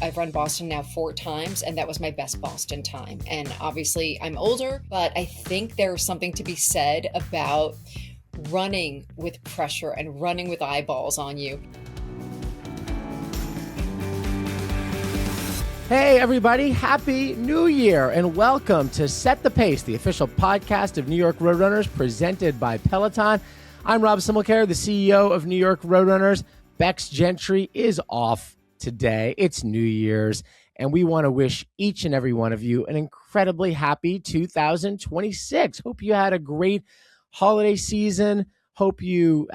I've run Boston now 4 times, and that was my best Boston time. And obviously I'm older, but I think there's something to be said about running with pressure and running with eyeballs on you. Hey everybody, Happy New Year and welcome to Set the Pace, the official podcast of New York Roadrunners presented by Peloton. I'm Rob Similcare, the CEO of New York Roadrunners. Bex Gentry is off today. It's New Year's, and we want to wish each and every one of you an incredibly happy 2026. Hope you had a great holiday season. Hope you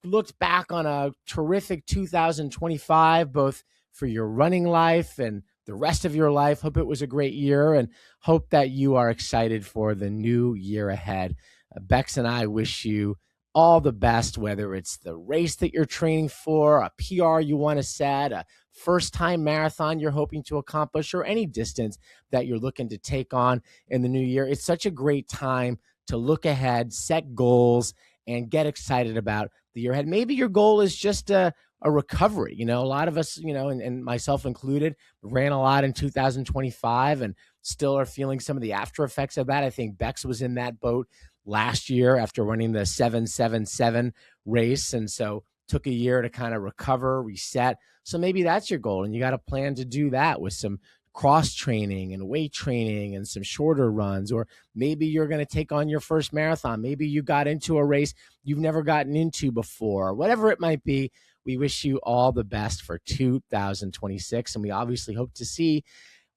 looked back on a terrific 2025, both for your running life and the rest of your life. Hope it was a great year and hope that you are excited for the new year ahead. Bex and I wish you all the best, whether it's the race that you're training for, a PR you want to set, a first-time marathon you're hoping to accomplish, or any distance that you're looking to take on in the new year. It's such a great time to look ahead, set goals, and get excited about the year ahead. Maybe your goal is just a recovery. A lot of us, and myself included, ran a lot in 2025 and still are feeling some of the after effects of that. I think Bex was in that boat last year after running the 7’7” race. And so took a year to kind of recover, reset. So maybe that's your goal. And you got a plan to do that with some cross training and weight training and some shorter runs. Or maybe you're going to take on your first marathon. Maybe you got into a race you've never gotten into before. Whatever it might be, we wish you all the best for 2026. And we obviously hope to see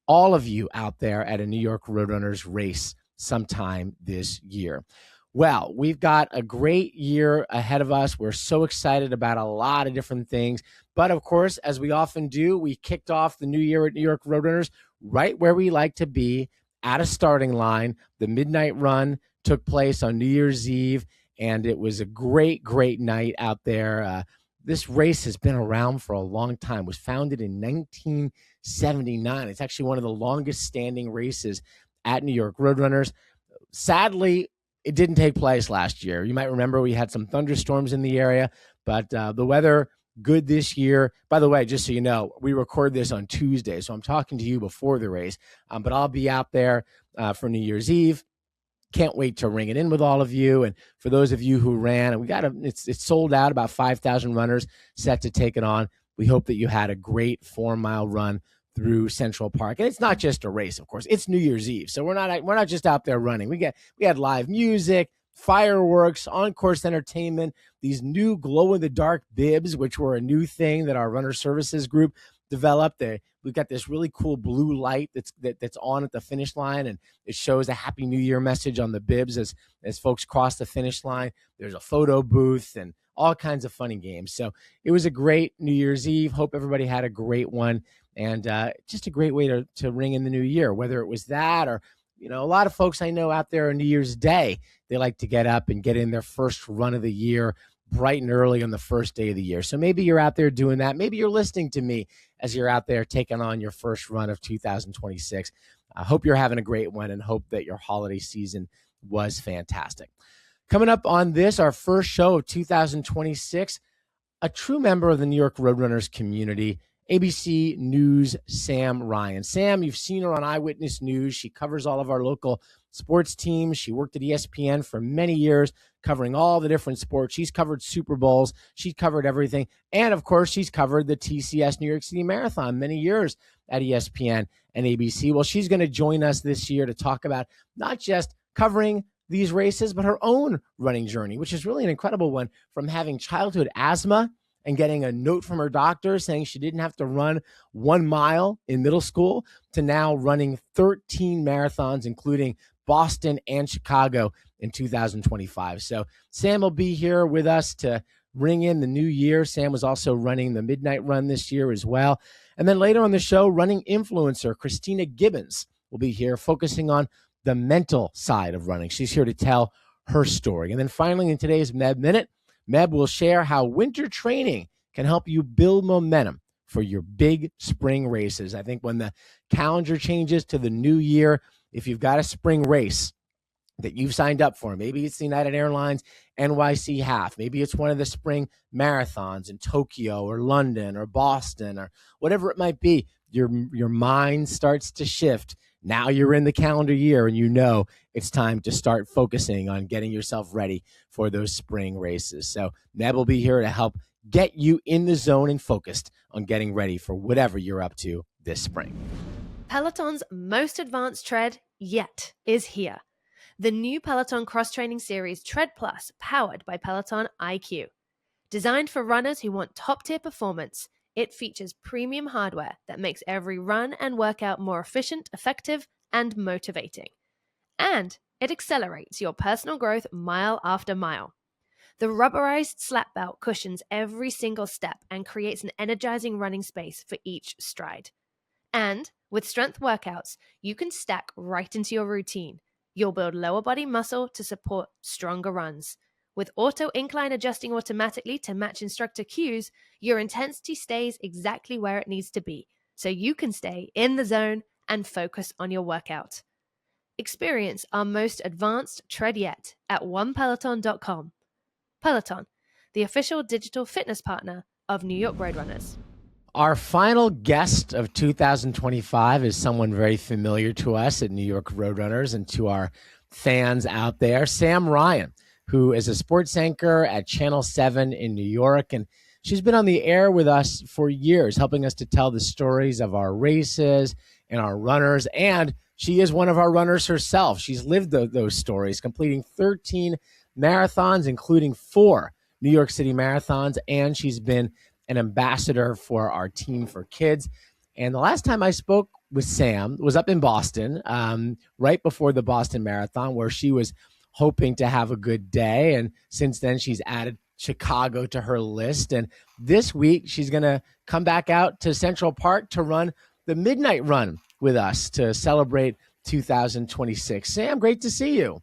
all of you out there at a New York Roadrunners race sometime this year. Well, we've got a great year ahead of us. We're so excited about a lot of different things. But of course, as we often do, we kicked off the new year at New York Roadrunners right where we like to be, at a starting line. The Midnight Run took place on New Year's Eve, and it was a great, great night out there. This race has been around for a long time. It was founded in 1979. It's actually one of the longest standing races at New York Roadrunners. Sadly, it didn't take place last year. You might remember we had some thunderstorms in the area, but the weather good this year. By the way, just so you know, we record this on Tuesday, so I'm talking to you before the race, but I'll be out there for New Year's Eve. Can't wait to ring it in with all of you. And for those of you who ran, and it's sold out, about 5,000 runners set to take it on. We hope that you had a great 4-mile run through Central Park. And it's not just a race, of course. It's New Year's Eve. So we're not just out there running. We had live music, fireworks, on-course entertainment, these new glow-in-the-dark bibs, which were a new thing that our runner services group developed. We've got this really cool blue light that's on at the finish line, and it shows a Happy New Year message on the bibs as folks cross the finish line. There's a photo booth and all kinds of funny games. So it was a great New Year's Eve. Hope everybody had a great one, and just a great way to ring in the new year, whether it was that or, a lot of folks I know out there on New Year's Day, they like to get up and get in their first run of the year bright and early on the first day of the year. So maybe you're out there doing that. Maybe you're listening to me as you're out there taking on your first run of 2026. I hope you're having a great one and hope that your holiday season was fantastic. Coming up on this, our first show of 2026, a true member of the New York Roadrunners community, ABC News' Sam Ryan. Sam, you've seen her on Eyewitness News. She covers all of our local sports teams. She worked at ESPN for many years, covering all the different sports. She's covered Super Bowls. She's covered everything. And, of course, she's covered the TCS New York City Marathon many years at ESPN and ABC. Well, she's going to join us this year to talk about not just covering these races, but her own running journey, which is really an incredible one, from having childhood asthma and getting a note from her doctor saying she didn't have to run 1 mile in middle school to now running 13 marathons, including Boston and Chicago in 2025. So Sam will be here with us to ring in the new year. Sam was also running the Midnight Run this year as well. And then later on the show, running influencer Christina Gibbons will be here focusing on the mental side of running. She's here to tell her story. And then finally, in today's Meb Minute, Meb will share how winter training can help you build momentum for your big spring races. I think when the calendar changes to the new year, if you've got a spring race that you've signed up for, maybe it's the United Airlines NYC half, maybe it's one of the spring marathons in Tokyo or London or Boston or whatever it might be, your mind starts to shift. Now you're in the calendar year and you know it's time to start focusing on getting yourself ready for those spring races. So Meb will be here to help get you in the zone and focused on getting ready for whatever you're up to this spring. Peloton's most advanced tread yet is here. The new Peloton cross-training series Tread Plus, powered by Peloton IQ. Designed for runners who want top-tier performance, it features premium hardware that makes every run and workout more efficient, effective, and motivating. And it accelerates your personal growth mile after mile. The rubberized slap belt cushions every single step and creates an energizing running space for each stride. And with strength workouts, you can stack right into your routine. You'll build lower body muscle to support stronger runs. With auto incline adjusting automatically to match instructor cues, your intensity stays exactly where it needs to be, so you can stay in the zone and focus on your workout. Experience our most advanced tread yet at onepeloton.com. Peloton, the official digital fitness partner of New York Roadrunners. Our final guest of 2025 is someone very familiar to us at New York Roadrunners and to our fans out there, Sam Ryan, who is a sports anchor at Channel 7 in New York. And she's been on the air with us for years, helping us to tell the stories of our races and our runners. And she is one of our runners herself. She's lived those stories, completing 13 marathons, including 4 New York City marathons. And she's been an ambassador for our Team for Kids. And the last time I spoke with Sam was up in Boston, right before the Boston Marathon, where she was hoping to have a good day. And since then, she's added Chicago to her list. And this week, she's going to come back out to Central Park to run the Midnight Run with us to celebrate 2026. Sam, great to see you.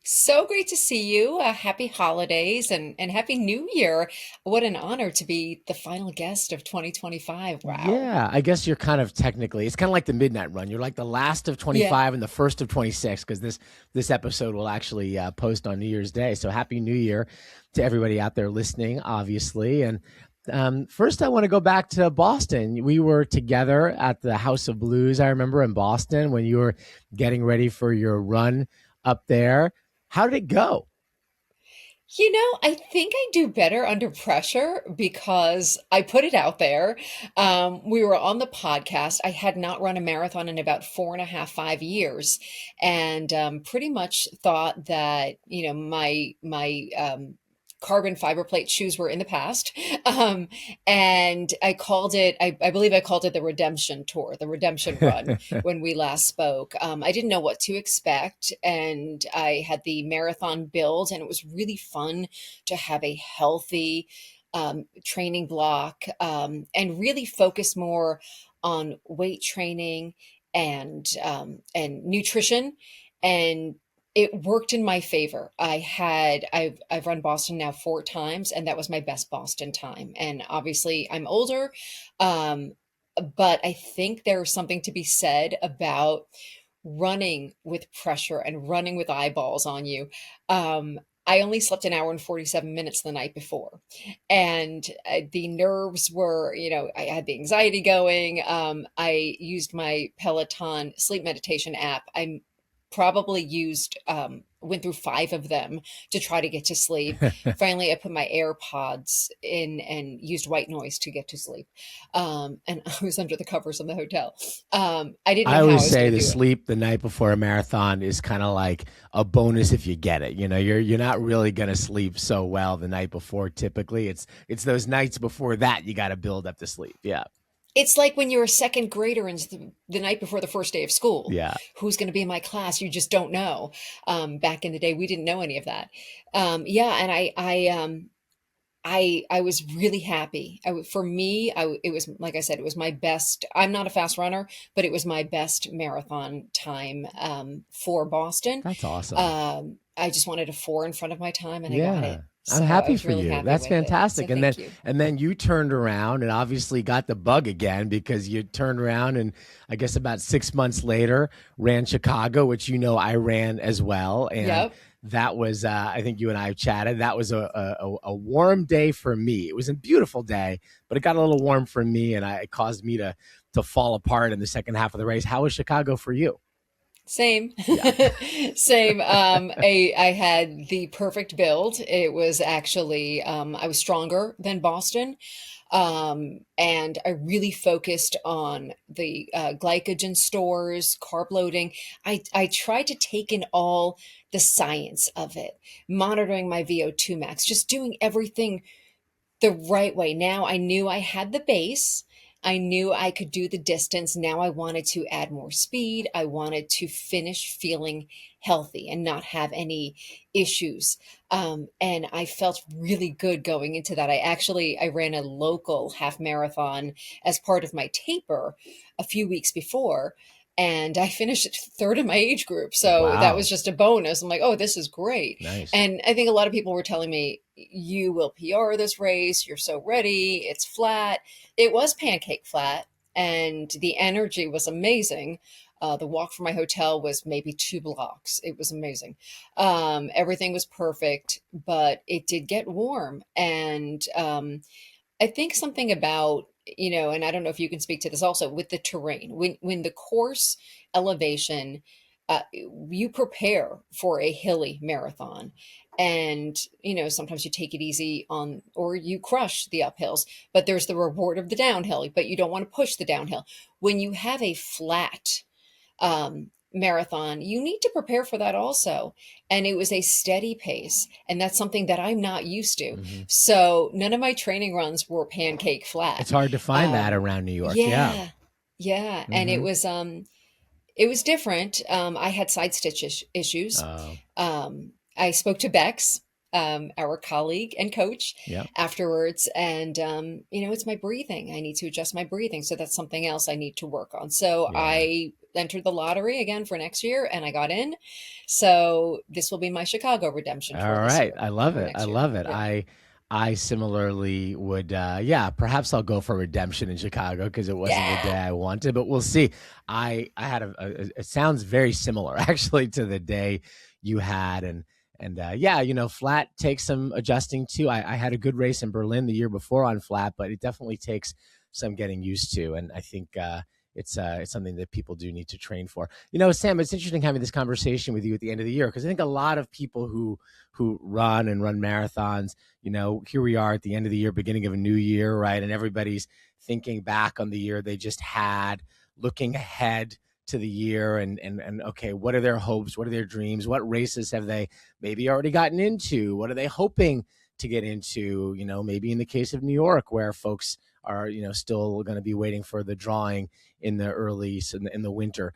So great to see you. Happy holidays and Happy New Year. What an honor to be the final guest of 2025. Wow. Yeah, I guess you're kind of technically, it's kind of like the Midnight Run. You're like the last of 25 and the first of 26, because this episode will actually post on New Year's Day. So Happy New Year to everybody out there listening, obviously. And first, I want to go back to Boston. We were together at the House of Blues, I remember, in Boston when you were getting ready for your run up there. How did it go? I think I do better under pressure because I put it out there. We were on the podcast. I had not run a marathon in about 4.5, 5 years, and pretty much thought that my carbon fiber plate shoes were in the past. And I called it, I believe I called it the Redemption Tour, the Redemption Run when we last spoke. I didn't know what to expect. And I had the marathon build, and it was really fun to have a healthy training block and really focus more on weight training and nutrition. And it worked in my favor. I've run Boston now 4 times, and that was my best Boston time. And obviously I'm older, but I think there's something to be said about running with pressure and running with eyeballs on you. I only slept an hour and 47 minutes the night before, and the nerves were, I had the anxiety going. I used my Peloton sleep meditation app. I probably went through 5 of them to try to get to sleep. Finally, I put my AirPods in and used white noise to get to sleep. And I was under the covers in the hotel. I didn't know I how I always was say gonna the do it. sleep the night before a marathon is kind of like a bonus if you get it. You're not really going to sleep so well the night before. Typically, it's those nights before that you got to build up the sleep. Yeah. It's like when you're a second grader and the night before the first day of school. Yeah. Who's going to be in my class? You just don't know. Back in the day, we didn't know any of that. And I was really happy. For me, it was, like I said, it was my best. I'm not a fast runner, but it was my best marathon time for Boston. That's awesome. I just wanted a 4 in front of my time, and I got it. I'm So I happy was for really you. happy That's with it. fantastic. So thank you. And then you turned around and obviously got the bug again, because you turned around and I guess about 6 months later ran Chicago, which I ran as well. And Yep. that was I think you and I have chatted. That was a warm day for me. It was a beautiful day, but it got a little warm for me, and it caused me to to fall apart in the second half of the race. How was Chicago for you? Same. Yeah. Same. I had the perfect build. It was actually, I was stronger than Boston. And I really focused on the glycogen stores, carb loading. I tried to take in all the science of it, monitoring my VO2 max, just doing everything the right way. Now I knew I had the base. I knew I could do the distance. Now I wanted to add more speed. I wanted to finish feeling healthy and not have any issues. And I felt really good going into that. I ran a local half marathon as part of my taper a few weeks before. And I finished third in my age group. So that Wow. was just a bonus. I'm like, oh, this is great. Nice. And I think a lot of people were telling me, you will PR this race. You're so ready. It's flat. It was pancake flat, and the energy was amazing. The walk from my hotel was maybe 2 blocks. It was amazing. Everything was perfect, but it did get warm. And I think something about, and I don't know if you can speak to this also with the terrain, when the course elevation, you prepare for a hilly marathon. And, sometimes you take it easy or you crush the uphills, but there's the reward of the downhill, but you don't want to push the downhill. When you have a flat, marathon, you need to prepare for that also. And it was a steady pace. And that's something that I'm not used to. Mm-hmm. So none of my training runs were pancake flat. It's hard to find that around New York. Yeah. Yeah. Mm-hmm. And it was different. I had side stitch issues. I spoke to Bex, our colleague and coach, afterwards. And, it's my breathing. I need to adjust my breathing. So that's something else I need to work on. So I entered the lottery again for next year and I got in. So this will be my Chicago redemption. All right. I love it. Yeah. I similarly would, perhaps I'll go for redemption in Chicago because it wasn't the day I wanted, but we'll see. I had it sounds very similar actually to the day you had. And flat takes some adjusting too. I had a good race in Berlin the year before on flat, but it definitely takes some getting used to. And I think, it's something that people do need to train for. Sam, it's interesting having this conversation with you at the end of the year because I think a lot of people who run marathons, here we are at the end of the year, beginning of a new year, right? And everybody's thinking back on the year they just had, looking ahead to the year and okay, what are their hopes? What are their dreams? What races have they maybe already gotten into? What are they hoping to get into? Maybe in the case of New York, where folks are, still going to be waiting for the drawing in the winter.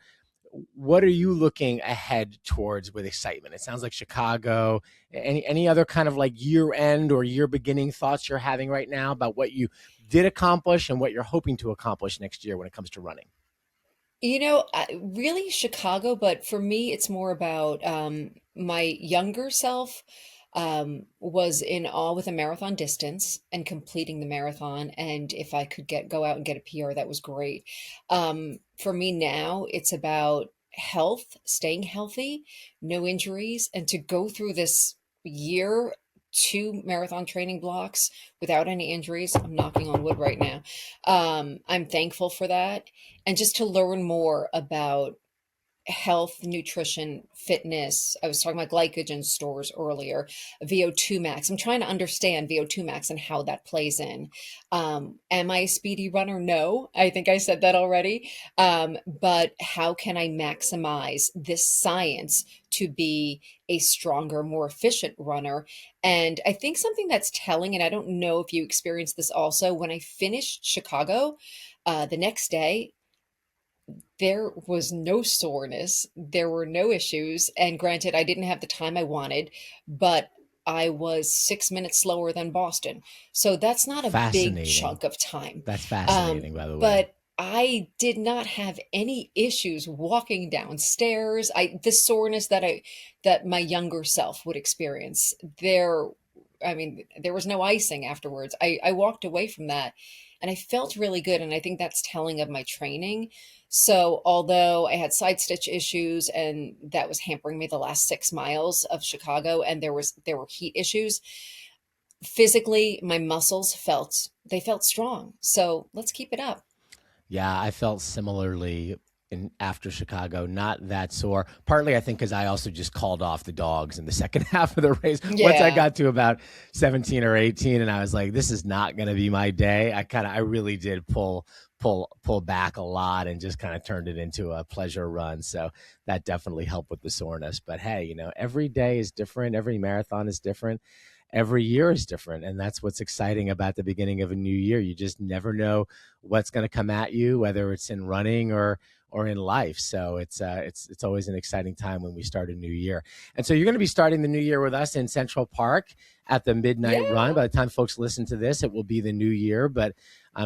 What are you looking ahead towards with excitement? It sounds like Chicago. Any other kind of like year end or year beginning thoughts you're having right now about what you did accomplish and what you're hoping to accomplish next year when it comes to running? Really Chicago, but for me, it's more about my younger self was in awe with a marathon distance and completing the marathon. And if I could go out and get a PR, that was great. For me now, it's about health, staying healthy, no injuries, and to go through this year, 2 marathon training blocks without any injuries. I'm knocking on wood right now. I'm thankful for that. And just to learn more about health, nutrition, fitness. I was talking about glycogen stores earlier, VO2 max. I'm trying to understand VO2 max and how that plays in. Am I a speedy runner? No, I think I said that already. But how can I maximize this science to be a stronger, more efficient runner? And I think something that's telling, and I don't know if you experienced this also, when I finished Chicago, the next day, there was no soreness. There were no issues. And granted, I didn't have the time I wanted, but I was 6 minutes slower than Boston. So that's not a big chunk of time. That's fascinating, by the way. But I did not have any issues walking downstairs. The soreness that my younger self would experience there. I mean, there was no icing afterwards. I walked away from that and I felt really good. And I think that's telling of my training. So although I had side stitch issues and that was hampering me the last 6 miles of Chicago, and there were heat issues, physically my muscles felt strong. So let's keep it up. Yeah, I felt similarly after Chicago, not that sore. Partly, I think, because I also just called off the dogs in the second half of the race. Once I Yeah. got to about 17 or 18, and I was like, "This is not going to be my day." I really did pull back a lot and just kind of turned it into a pleasure run. So that definitely helped with the soreness. But hey, every day is different. Every marathon is different. Every year is different, and that's what's exciting about the beginning of a new year. You just never know what's going to come at you, whether it's in running or in life. So it's always an exciting time when we start a new year. And so you're going to be starting the new year with us in Central Park at the Midnight Yeah. Run. By the time folks listen to this, it will be the new year. But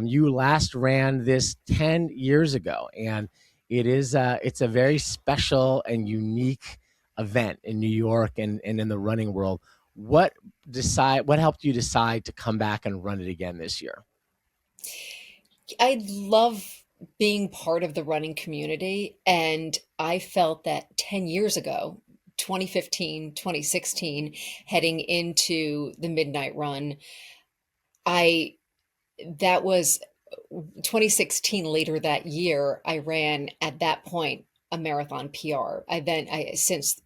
you last ran this 10 years ago, and it's a very special and unique event in New York and in the running world. What helped you decide to come back and run it again this year? I love being part of the running community. And I felt that 10 years ago, 2015, 2016, heading into the Midnight Run, I that was 2016. Later that year, I ran at that point a marathon PR. I since,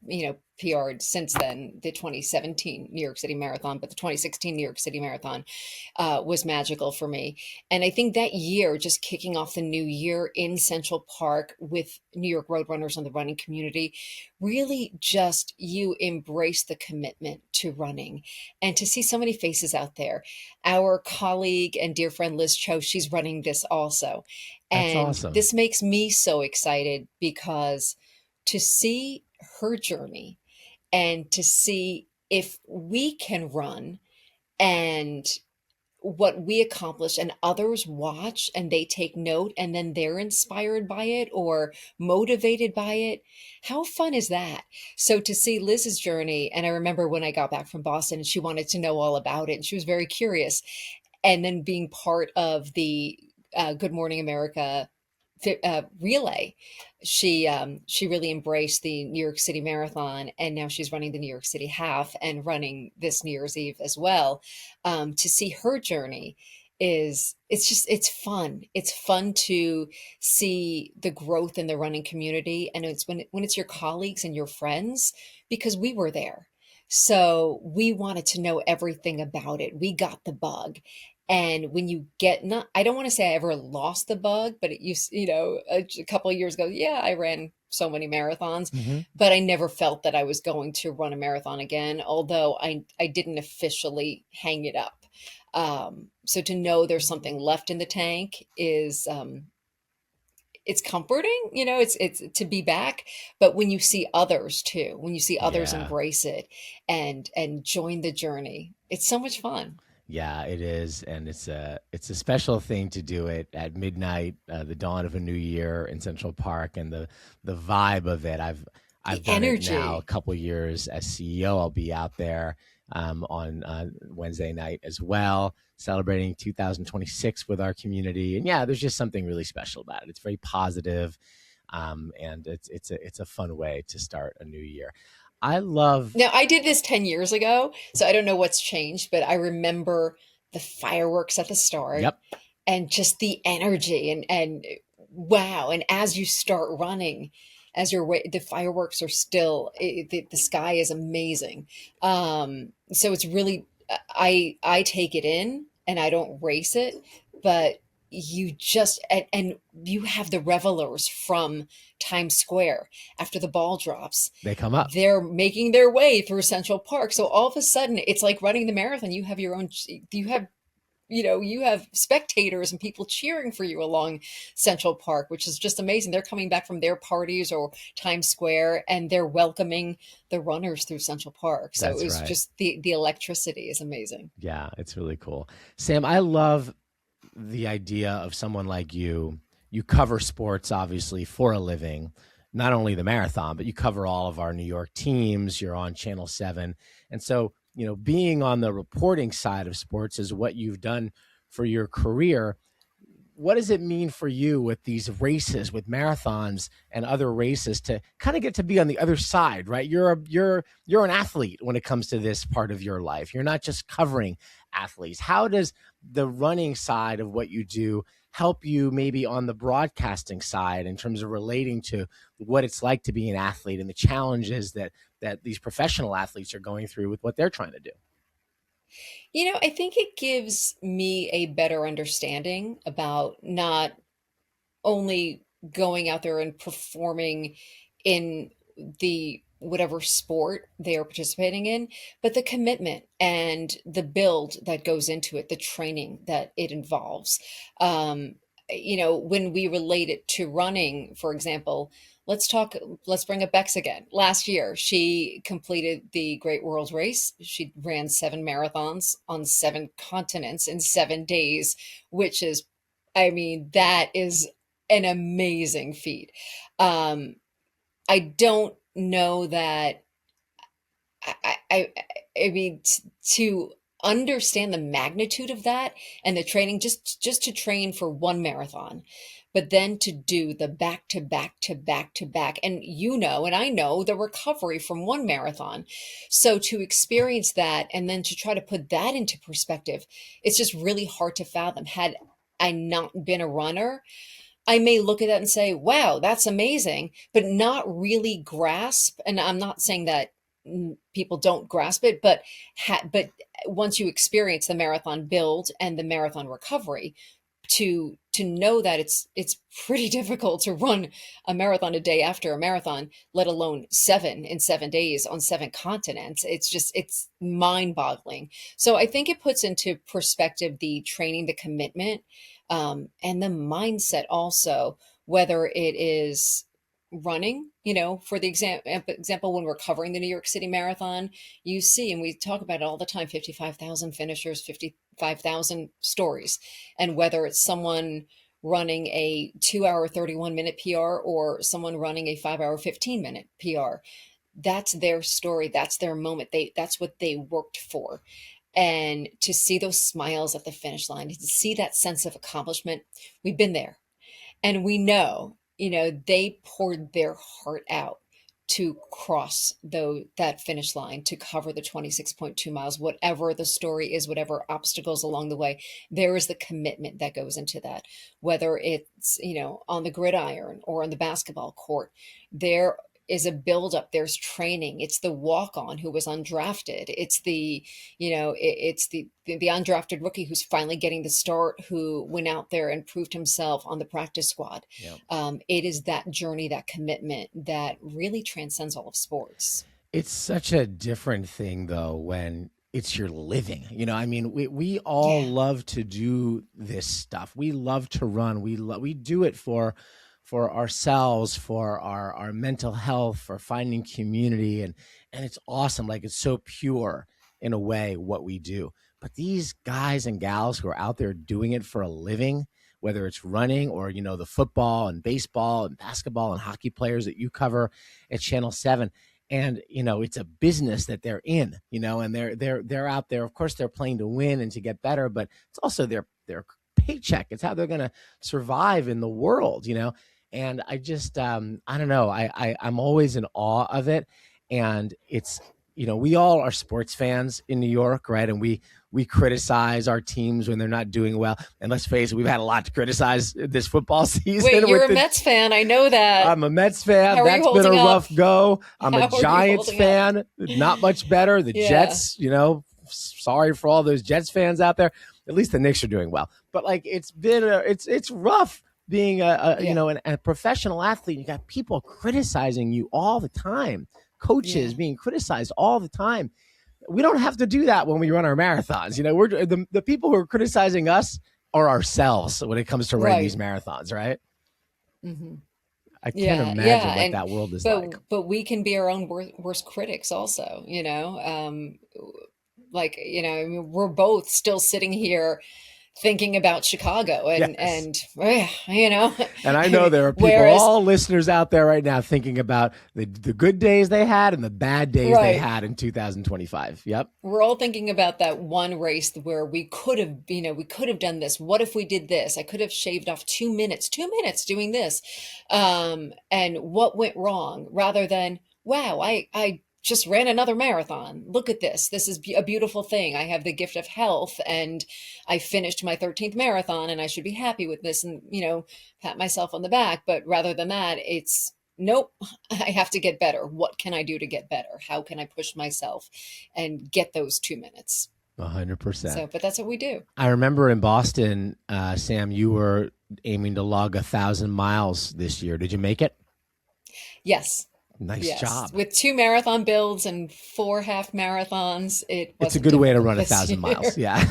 PR'd since then, the 2017 New York City Marathon, but the 2016 New York City Marathon was magical for me. And I think that year, just kicking off the new year in Central Park with New York Roadrunners and the running community, really just you embrace the commitment to running and to see so many faces out there. Our colleague and dear friend Liz Cho, she's running this also. That's And awesome. this makes me so excited because to see her journey and to see if we can run and what we accomplish and others watch and they take note and then they're inspired by it or motivated by it. How fun is that? So to see Liz's journey, and I remember when I got back from Boston and she wanted to know all about it and she was very curious, and then being part of the Good Morning America relay. She really embraced the New York City Marathon, and now she's running the New York City Half and running this New Year's Eve as well. To see her journey it's fun. It's fun to see the growth in the running community, and it's when it's your colleagues and your friends, because we were there. So we wanted to know everything about it. We got the bug. And when you get, not, I don't want to say I ever lost the bug, but it used, a couple of years ago, yeah, I ran so many marathons, Mm-hmm. but I never felt that I was going to run a marathon again, although I didn't officially hang it up. So to know there's something left in the tank is, it's comforting, it's to be back. But when you see others too, when you see others Yeah. embrace it and join the journey, it's so much fun. Yeah, it is, and it's a special thing to do it at midnight, the dawn of a new year in Central Park, and the vibe of it. I've The done it now a energy. couple years as CEO. I'll be out there on Wednesday night as well, celebrating 2026 with our community. And yeah, there's just something really special about it. It's very positive, and it's a fun way to start a new year. I love. Now, I did this 10 years ago, so I don't know what's changed, but I remember the fireworks at the start Yep. and just the energy and wow. And as you start running, as you're the fireworks are still, the sky is amazing. So it's really, I take it in and I don't race it, but you just, and you have the revelers from Times Square after the ball drops. They come up. They're making their way through Central Park. So all of a sudden it's like running the marathon. You have your own, you have spectators and people cheering for you along Central Park, which is just amazing. They're coming back from their parties or Times Square and they're welcoming the runners through Central Park. So That's it was right. just the electricity is amazing. Yeah, it's really cool. Sam, I love the idea of someone like you. You cover sports, obviously, for a living, not only the marathon, but you cover all of our New York teams. You're on Channel 7. And so, being on the reporting side of sports is what you've done for your career. What does it mean for you with these races, with marathons and other races, to kind of get to be on the other side, right? You're an athlete when it comes to this part of your life. You're not just covering athletes. How does the running side of what you do help you maybe on the broadcasting side in terms of relating to what it's like to be an athlete and the challenges that these professional athletes are going through with what they're trying to do? I think it gives me a better understanding about not only going out there and performing in the whatever sport they are participating in, but the commitment and the build that goes into it, the training that it involves. Um, when we relate it to running, for example, let's bring up Bex again. Last year, she completed the Great World Race. She ran 7 marathons on 7 continents in 7 days, which is, I mean, that is an amazing feat. Um, I don't know that I I mean to understand the magnitude of that and the training just to train for 1 marathon, but then to do the back to back to back to back, and and I know the recovery from 1 marathon. So to experience that and then to try to put that into perspective, it's just really hard to fathom. Had I not been a runner, I may look at that and say, wow, that's amazing, but not really grasp. And I'm not saying that people don't grasp it, but once you experience the marathon build and the marathon recovery, to know that it's pretty difficult to run a marathon a day after a marathon, let alone 7 in 7 days on 7 continents. It's mind boggling. So I think it puts into perspective the training, the commitment, and the mindset also, whether it is running, for the example, when we're covering the New York City Marathon, you see, and we talk about it all the time, 55,000 finishers, 55,000 stories. And whether it's someone running a 2-hour, 31-minute PR or someone running a 5-hour, 15-minute PR, that's their story. That's their moment. That's what they worked for. And to see those smiles at the finish line, to see that sense of accomplishment, we've been there. And we know, they poured their heart out to cross that finish line, to cover the 26.2 miles, whatever the story is, whatever obstacles along the way. There is the commitment that goes into that, whether it's, on the gridiron or on the basketball court. There is a buildup. There's training. It's the walk-on who was undrafted. It's it's the undrafted rookie who's finally getting the start, who went out there and proved himself on the practice squad. Yeah. It is that journey, that commitment that really transcends all of sports. It's such a different thing though when it's your living. I mean, we all love to do this stuff. We love to run. We do it for ourselves, for our mental health, for finding community. And it's awesome. Like, it's so pure in a way what we do. But these guys and gals who are out there doing it for a living, whether it's running or, the football and baseball and basketball and hockey players that you cover at Channel 7. And, it's a business that they're in, and they're out there. Of course, they're playing to win and to get better, but it's also their paycheck. It's how they're going to survive in the world, And I just, I don't know. I'm always in awe of it. And it's, we all are sports fans in New York, right? And we criticize our teams when they're not doing well. And let's face it, we've had a lot to criticize this football season. Wait, you're a Mets fan. I know that. I'm a Mets fan. That's been a rough go. I'm a Giants fan. Not much better. The Jets, sorry for all those Jets fans out there. At least the Knicks are doing well. But like, it's been, it's rough being a professional athlete. You got people criticizing you all the time, coaches being criticized all the time. We don't have to do that when we run our marathons. We're the people who are criticizing us are ourselves when it comes to running these marathons, right? Mm-hmm. I can't imagine what that world is like. But we can be our own worst critics also, I mean, we're both still sitting here thinking about Chicago and I know there are people, all listeners out there right now, thinking about the good days they had and the bad days they had in 2025. Yep. We're all thinking about that one race where we could have done this. What if we did this? I could have shaved off 2 minutes doing this. And what went wrong, rather than, wow, I just ran another marathon. Look at this. This is a beautiful thing. I have the gift of health, and I finished my 13th marathon, and I should be happy with this and, pat myself on the back. But rather than that, it's nope, I have to get better. What can I do to get better? How can I push myself and get those 2 minutes? 100%. So, but that's what we do. I remember in Boston, Sam, you were aiming to log 1,000 miles this year. Did you make it? Yes. Nice job. With 2 marathon builds and 4 half marathons, it's a good way to run 1,000 miles. Yeah.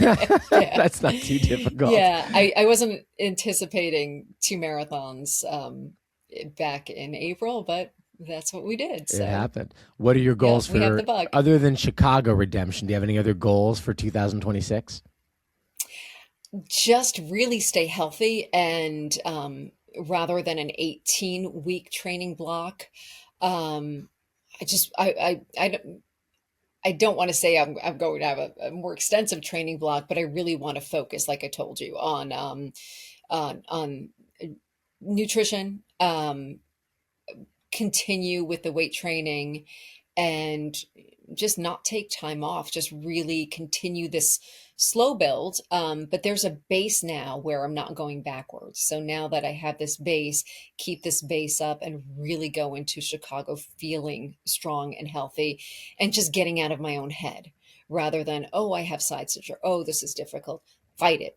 That's not too difficult. Yeah. I wasn't anticipating 2 marathons back in April, but that's what we did. So. It happened. What are your goals for, other than Chicago redemption? Do you have any other goals for 2026? Just really stay healthy, and rather than an 18-week training block, I don't want to say I'm going to have a more extensive training block, but I really want to focus, like I told you, on nutrition, continue with the weight training, and just not take time off, just really continue this slow build. But there's a base now where I'm not going backwards. So now that I have this base, keep this base up and really go into Chicago feeling strong and healthy and just getting out of my own head rather than, oh, I have side stitch, or, oh, this is difficult. Fight it.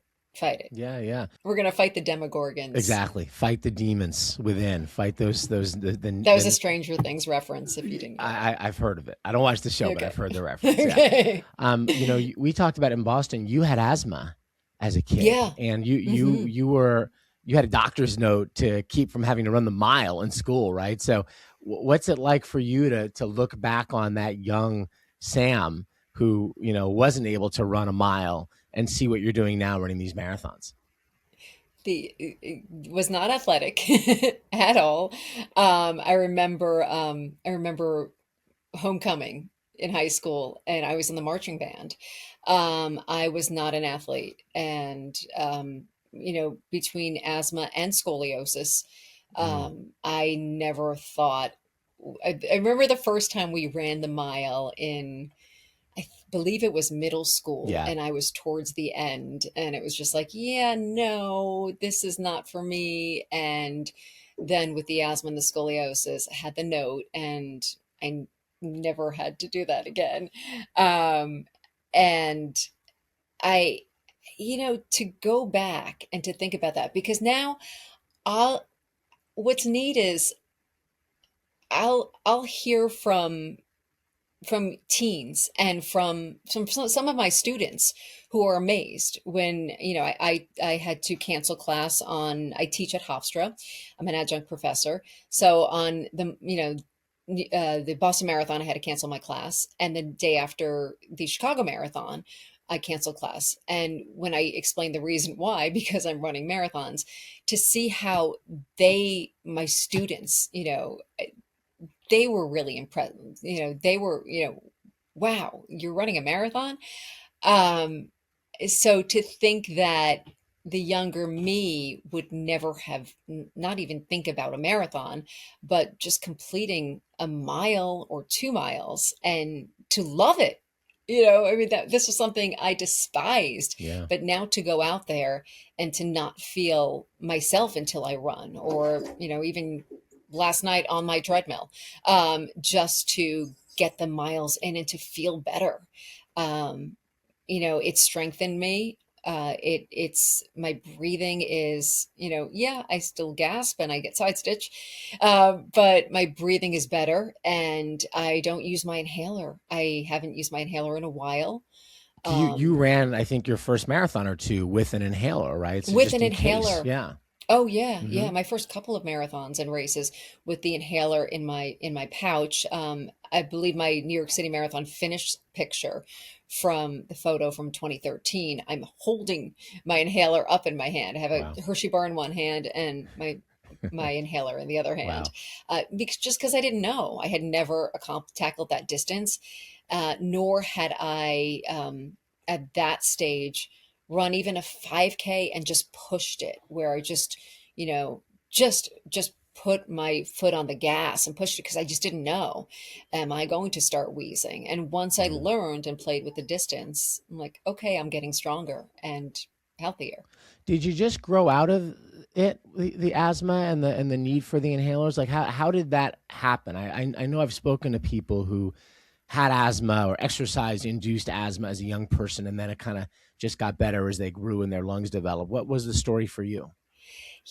Yeah. We're going to fight the Demogorgons. Exactly. Fight the demons within. Fight those. That was a Stranger Things reference, if you didn't know. I've heard of it. I don't watch the show, but I've heard the reference. Okay. Yeah. We talked about in Boston, you had asthma as a kid. Yeah. And you had a doctor's note to keep from having to run the mile in school, right? So what's it like for you to look back on that young Sam who, wasn't able to run a mile and see what you're doing now running these marathons? It was not athletic at all. I remember homecoming in high school, and I was in the marching band. I was not an athlete, and between asthma and scoliosis, I never thought. I remember the first time we ran the mile in, I believe it was middle school, and I was towards the end, and it was just like, yeah, no, this is not for me. And then with the asthma and the scoliosis, I had the note, and I never had to do that again. And I, to go back and to think about that, because now what's neat is I'll hear from teens and from some of my students who are amazed when, I had to cancel class I teach at Hofstra. I'm an adjunct professor. So on the Boston Marathon, I had to cancel my class. And the day after the Chicago Marathon, I canceled class. And when I explained the reason why, because I'm running marathons, to see how my students, they were really impressed. They were, wow, you're running a marathon. So to think that the younger me would never have, not even think about a marathon, but just completing a mile or 2 miles and to love it. This was something I despised, but now to go out there and to not feel myself until I run, or, even last night on my treadmill, just to get the miles in and to feel better. It strengthened me. It's my breathing is, I still gasp and I get side stitch, but my breathing is better, and I don't use my inhaler. I haven't used my inhaler in a while. You ran, I think, your first marathon or two with an inhaler, right? So with an inhaler. Yeah. Oh yeah. Mm-hmm. Yeah. My first couple of marathons and races with the inhaler in my pouch. I believe my New York City Marathon finish picture from the photo from 2013, I'm holding my inhaler up in my hand. I have a Hershey bar in one hand and my inhaler in the other hand. Because I didn't know. I had never tackled that distance, nor had I at that stage run even a 5K and just pushed it, where I just put my foot on the gas and pushed it because I just didn't know, am I going to start wheezing? And once I Mhm. learned and played with the distance, I'm like, okay, I'm getting stronger and healthier. Did you just grow out of it, the asthma and the need for the inhalers? Like how did that happen? I know I've spoken to people who had asthma or exercise induced asthma as a young person, and then it kind of just got better as they grew and their lungs developed. What was the story for you?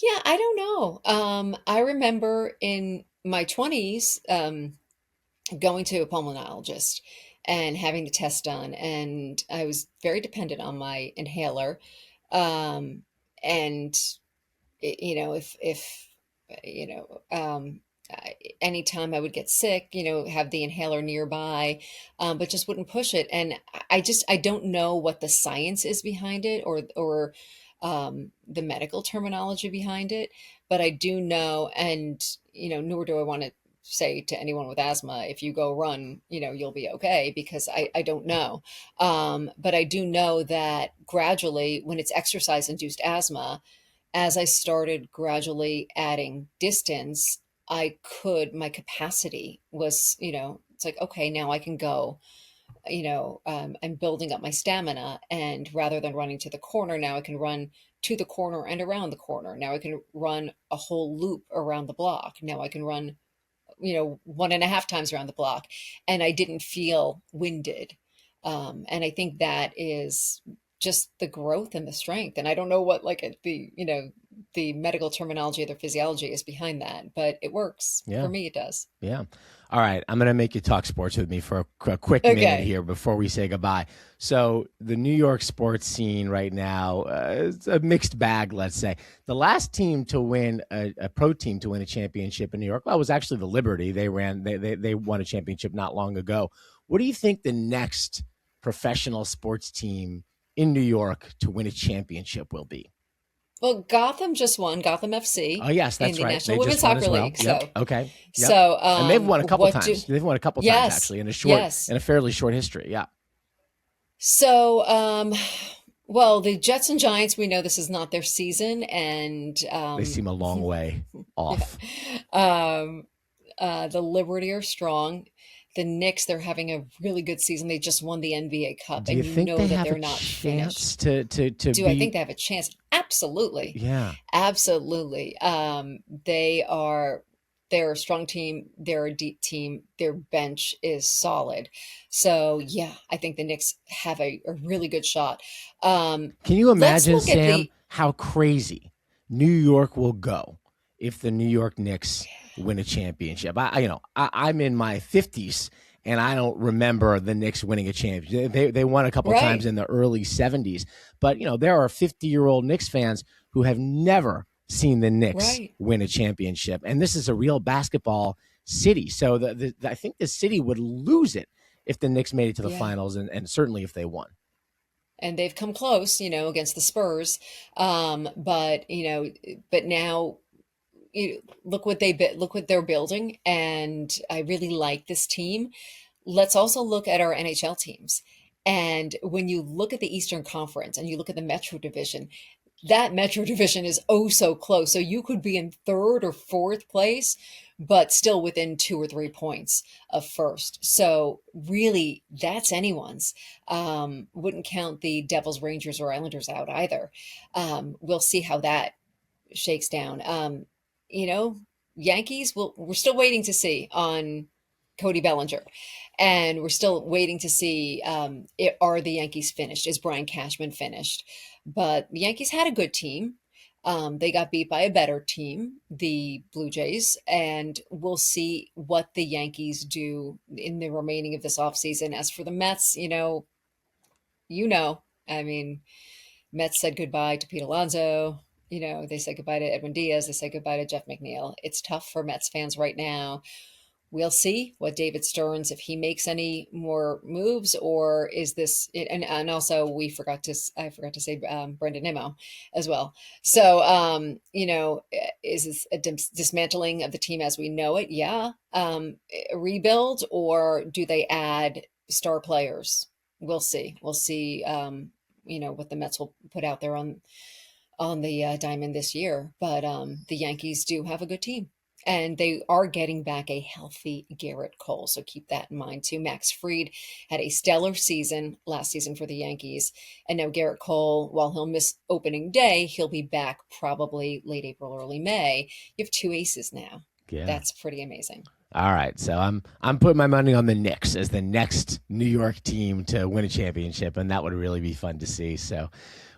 Yeah, I don't know. I remember in my 20s, going to a pulmonologist and having the test done, and I was very dependent on my inhaler. Um, and if you know, anytime I would get sick, have the inhaler nearby, but just wouldn't push it. And I don't know what the science is behind it, or the medical terminology behind it, but I do know, and nor do I want to say to anyone with asthma, if you go run, you'll be okay, because I don't know. But I do know that gradually, when it's exercise induced asthma, as I started gradually adding distance, my capacity was, it's like, okay, now I can go, I'm building up my stamina. And rather than running to the corner, now I can run to the corner and around the corner. Now I can run a whole loop around the block. Now I can run, one and a half times around the block. And I didn't feel winded. And I think that is just the growth and the strength. And I don't know what like the medical terminology or the physiology is behind that, but it works. For Yeah. me, it does. Yeah. All right. I'm going to make you talk sports with me for a quick minute Okay. here before we say goodbye. So, the New York sports scene right now is a mixed bag, let's say. The last team to win, a pro team to win a championship in New York, well, it was actually the Liberty. They won a championship not long ago. What do you think the next professional sports team in New York to win a championship will be? Well, Gotham just won, Gotham FC, Oh, yes, in that's the right. National They Women's just won Soccer as well. League. Yep. So, Okay. Yep. so And they've won a couple what do? times. They've won a couple times Yes, actually yes. in a fairly short history. Yeah. So, well, the Jets and Giants, we know this is not their season, and They seem a long way yeah, off. um, the Liberty are strong. The Knicks, they're having a really good season. They just won the NBA Cup, Do you and you think know they that have a they're not chance finished. to Do I think beat? they have a chance? Absolutely. Yeah. Absolutely. They're a strong team. They're a deep team. Their bench is solid. So yeah, I think the Knicks have a really good shot. Um, Can you let's imagine, look at Sam, the how crazy New York will go if the New York Knicks win a championship? I'm in my 50s and I don't remember the Knicks winning a championship. They won a couple times right, in the early 70s, but there are 50-year-old Knicks fans who have never seen the Knicks right. win a championship, and this is a real basketball city. So I think the city would lose it if the Knicks made it to the Yeah. finals, and certainly if they won. And they've come close, against the Spurs. But now, look what they're building, and I really like this team. Let's also look at our NHL teams. And when you look at the Eastern Conference and you look at the Metro Division, that Metro Division is oh so close. So you could be in third or fourth place, but still within 2 or 3 points of first. So really, that's anyone's. Wouldn't count the Devils, Rangers, or Islanders out either. We'll see how that shakes down. You know, Yankees, we're still waiting to see on Cody Bellinger. And we're still waiting to see, are the Yankees finished? Is Brian Cashman finished? But the Yankees had a good team. They got beat by a better team, the Blue Jays, and we'll see what the Yankees do in the remaining of this offseason. As for the Mets, you know, I mean, Mets said goodbye to Pete Alonso. They said goodbye to Edwin Diaz. They said goodbye to Jeff McNeil. It's tough for Mets fans right now. We'll see what David Stearns, if he makes any more moves, or is this, and also I forgot to say Brendan Nimmo as well. So, is this a dismantling of the team as we know it? Yeah. A rebuild, or do they add star players? We'll see. We'll see. What the Mets will put out there on the diamond this year. But the Yankees do have a good team. And they are getting back a healthy Garrett Cole. So keep that in mind too. Max Fried had a stellar season last season for the Yankees. And now Garrett Cole, while he'll miss opening day, he'll be back probably late April, early May. You have two aces now. Yeah. That's pretty amazing. All right, so I'm putting my money on the Knicks as the next New York team to win a championship, and that would really be fun to see. So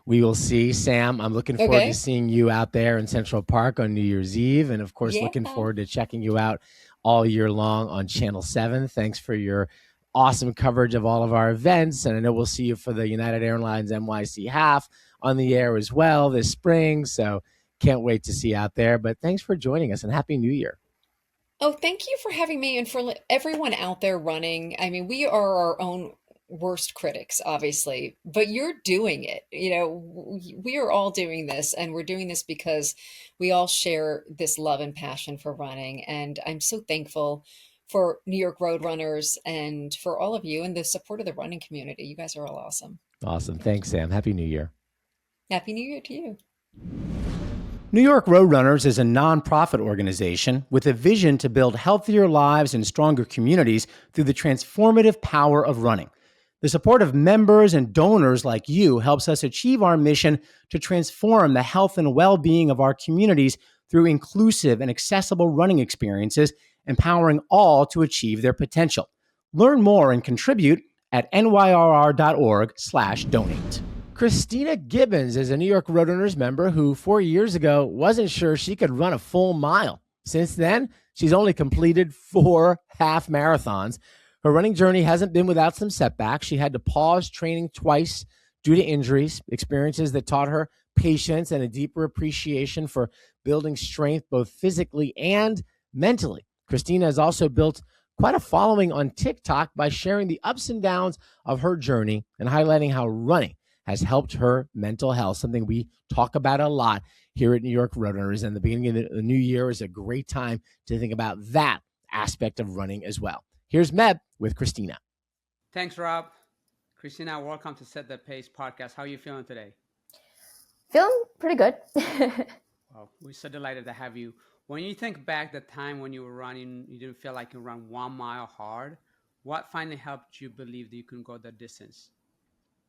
we will see. Sam, I'm looking forward to seeing you out there in Central Park on New Year's Eve, and of course, looking forward to checking you out all year long on Channel 7. Thanks for your awesome coverage of all of our events, and I know we'll see you for the United Airlines NYC half on the air as well this spring, so can't wait to see you out there. But thanks for joining us, and Happy New Year. Oh, thank you for having me and for everyone out there running. I mean, we are our own worst critics, obviously, but you're doing it. We are all doing this, and we're doing this because we all share this love and passion for running. And I'm so thankful for New York Road Runners and for all of you and the support of the running community. You guys are all awesome. Awesome. Thanks, Sam. Happy New Year. Happy New Year to you. New York Road Runners is a nonprofit organization with a vision to build healthier lives and stronger communities through the transformative power of running. The support of members and donors like you helps us achieve our mission to transform the health and well-being of our communities through inclusive and accessible running experiences, empowering all to achieve their potential. Learn more and contribute at nyrr.org/donate. Christina Gibbons is a New York Roadrunners member who 4 years ago wasn't sure she could run a full mile. Since then, she's only completed 4 half marathons. Her running journey hasn't been without some setbacks. She had to pause training twice due to injuries, experiences that taught her patience and a deeper appreciation for building strength both physically and mentally. Christina has also built quite a following on TikTok by sharing the ups and downs of her journey and highlighting how running has helped her mental health, something we talk about a lot here at New York Roadrunners. And the beginning of the new year is a great time to think about that aspect of running as well. Here's Meb with Christina. Thanks, Rob. Christina, welcome to Set the Pace podcast. How are you feeling today? Feeling pretty good. Well, we're so delighted to have you. When you think back the time when you were running, you didn't feel like you ran 1 mile hard. What finally helped you believe that you can go that distance?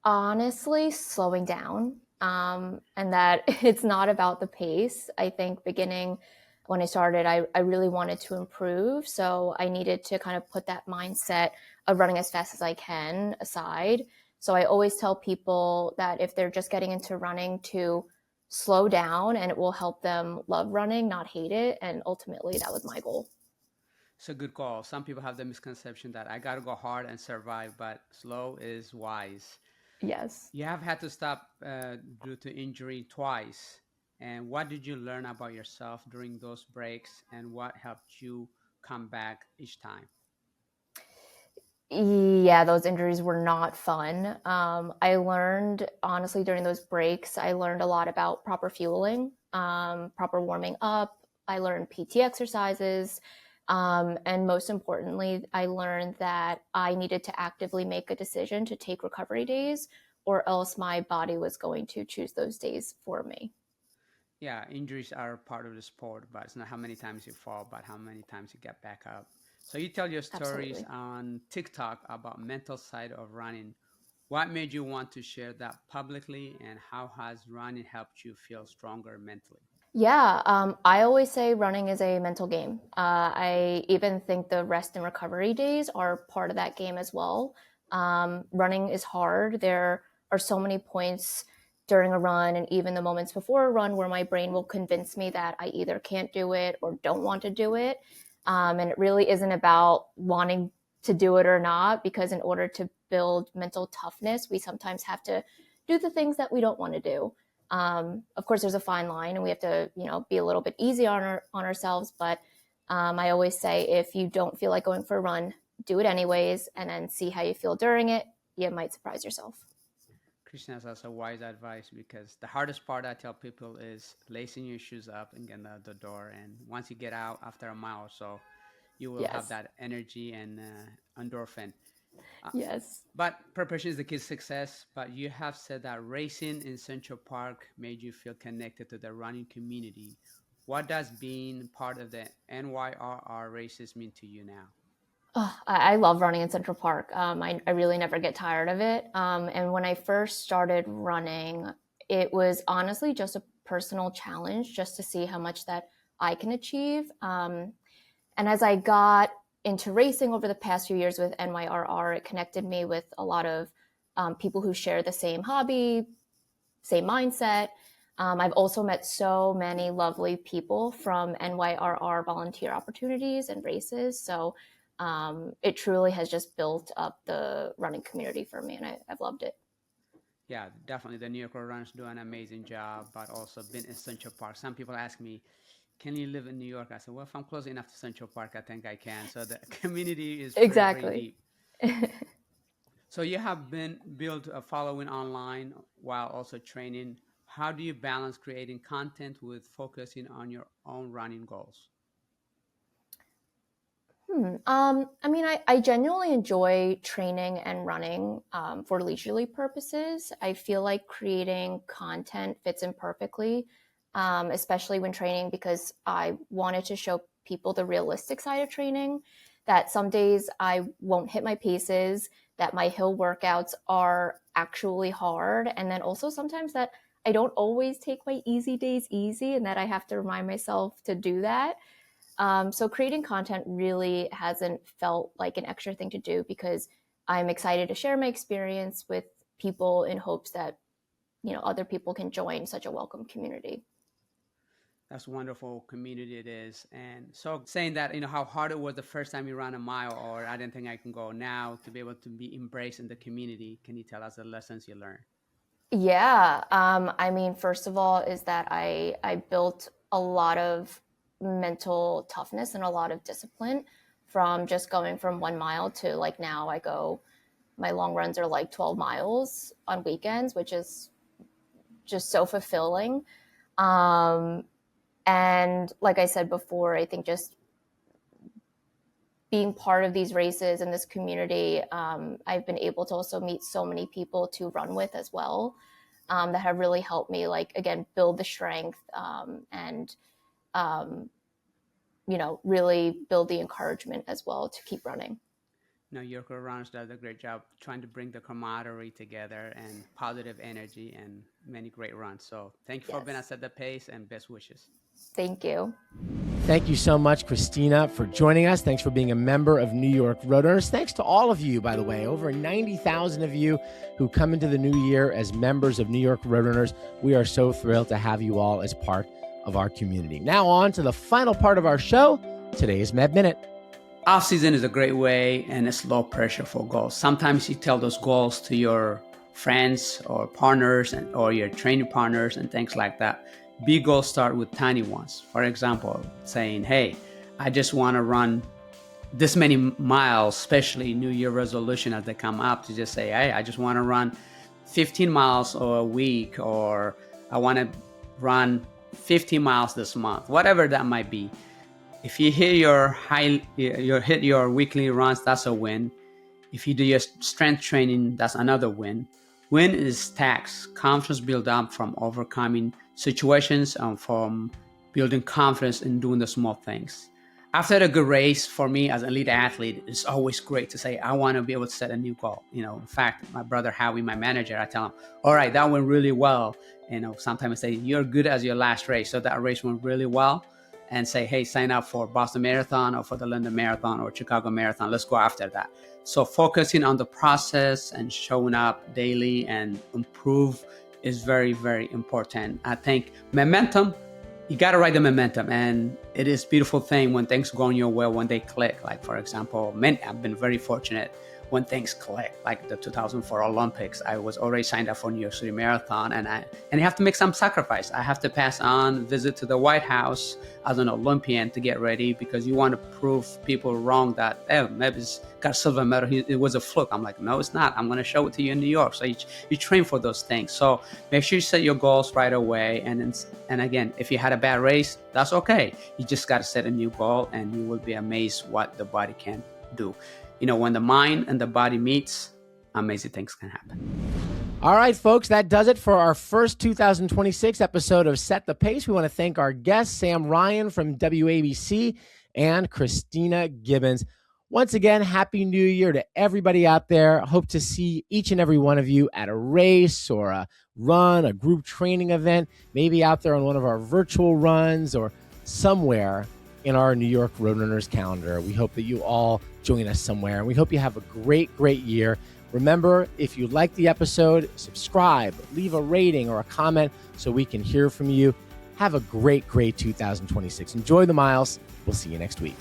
Honestly, slowing down, and that it's not about the pace. I think beginning when I started, I really wanted to improve. So I needed to kind of put that mindset of running as fast as I can aside. So I always tell people that if they're just getting into running, to slow down, and it will help them love running, not hate it. And ultimately, that was my goal. It's a good call. Some people have the misconception that I got to go hard and survive, but slow is wise. Yes. You have had to stop due to injury twice. And what did you learn about yourself during those breaks, and what helped you come back each time? Yeah, those injuries were not fun. I learned, honestly, during those breaks, I learned a lot about proper fueling, proper warming up. I learned PT exercises. And most importantly, I learned that I needed to actively make a decision to take recovery days, or else my body was going to choose those days for me. Yeah, injuries are part of the sport, but it's not how many times you fall, but how many times you get back up. So you tell your stories Absolutely. on TikTok about mental side of running. What made you want to share that publicly, and how has running helped you feel stronger mentally? Yeah, I always say running is a mental game. I even think the rest and recovery days are part of that game as well. Running is hard. There are so many points during a run and even the moments before a run where my brain will convince me that I either can't do it or don't want to do it. And it really isn't about wanting to do it or not, because in order to build mental toughness, we sometimes have to do the things that we don't want to do. Of course, there's a fine line, and we have to, be a little bit easy on ourselves. But I always say, if you don't feel like going for a run, do it anyways, and then see how you feel during it. You might surprise yourself. Christina, that's also wise advice, because the hardest part I tell people is lacing your shoes up and getting out the door. And once you get out after a mile or so, you will have that energy and endorphin. Yes. But preparation is the key to success. But you have said that racing in Central Park made you feel connected to the running community. What does being part of the NYRR races mean to you now? Oh, I love running in Central Park. I really never get tired of it. And when I first started running, it was honestly just a personal challenge just to see how much that I can achieve. And as I got into racing over the past few years with NYRR, it connected me with a lot of people who share the same hobby, same mindset. I've also met so many lovely people from NYRR volunteer opportunities and races. So it truly has just built up the running community for me, and I've loved it. Yeah, definitely. The New York Runners do an amazing job, but also been in Central Park. Some people ask me, can you live in New York? I said, well, if I'm close enough to Central Park, I think I can. So the community is pretty, pretty Exactly. deep. So you have been built a following online while also training. How do you balance creating content with focusing on your own running goals? I mean, I genuinely enjoy training and running for leisurely purposes. I feel like creating content fits in perfectly, especially when training, because I wanted to show people the realistic side of training, that some days I won't hit my paces, that my hill workouts are actually hard, and then also sometimes that I don't always take my easy days easy, and that I have to remind myself to do that. So creating content really hasn't felt like an extra thing to do, because I'm excited to share my experience with people in hopes that, other people can join such a welcome community. That's a wonderful community it is. And so saying that, how hard it was the first time you ran a mile, or I didn't think I can go, now to be able to be embraced in the community, can you tell us the lessons you learned? Yeah. I mean, first of all, is that I built a lot of mental toughness and a lot of discipline from just going from 1 mile to, like, now my long runs are like 12 miles on weekends, which is just so fulfilling. And like I said before, I think just being part of these races and this community, I've been able to also meet so many people to run with as well, that have really helped me, like, again, build the strength, and really build the encouragement as well to keep running. New Yorker Runners does a great job trying to bring the camaraderie together and positive energy and many great runs. So thank you for being at Set the Pace, and best wishes. Thank you. Thank you so much, Christina, for joining us. Thanks for being a member of New York Roadrunners. Thanks to all of you, by the way, over 90,000 of you who come into the new year as members of New York Roadrunners. We are so thrilled to have you all as part of our community. Now on to the final part of our show, today's Meb Minute. Off season is a great way, and it's low pressure for goals. Sometimes you tell those goals to your friends or partners or your training partners and things like that. Big goals start with tiny ones. For example, saying, hey, I just want to run this many miles, especially New Year resolution as they come up, to just say, hey, I just want to run 15 miles a week, or I want to run 50 miles this month, whatever that might be. If you hit your weekly runs, that's a win. If you do your strength training, that's another win. Win is stacks. Confidence build up from overcoming situations and from building confidence in doing the small things. After a good race, for me as an elite athlete, it's always great to say, I want to be able to set a new goal. In fact, my brother Howie, my manager, I tell him, all right, that went really well. Sometimes I say, you're good as your last race. So that race went really well. And say, hey, sign up for Boston Marathon or for the London Marathon or Chicago Marathon. Let's go after that. So focusing on the process and showing up daily and improve is very, very important. I think momentum, you got to ride the momentum. And it is a beautiful thing when things go on your way, when they click. Like, for example, I've been very fortunate when things click, like the 2004 Olympics. I was already signed up for New York City Marathon, and you have to make some sacrifice. I have to pass on visit to the White House as an Olympian to get ready, because you want to prove people wrong that, Meb's got a silver medal. It was a fluke. I'm like, no, it's not. I'm going to show it to you in New York. So you train for those things. So make sure you set your goals right away. And again, if you had a bad race, that's okay. You just got to set a new goal, and you will be amazed what the body can do. When the mind and the body meets, amazing things can happen. All right, folks, that does it for our first 2026 episode of Set the Pace. We want to thank our guests, Sam Ryan from WABC and Christina Gibbons. Once again, Happy New Year to everybody out there. Hope to see each and every one of you at a race or a run, a group training event, maybe out there on one of our virtual runs or somewhere in our New York Roadrunners calendar. We hope that you all join us somewhere, and we hope you have a great, great year. Remember, if you like the episode, subscribe, leave a rating or a comment so we can hear from you. Have a great, great 2026. Enjoy the miles. We'll see you next week.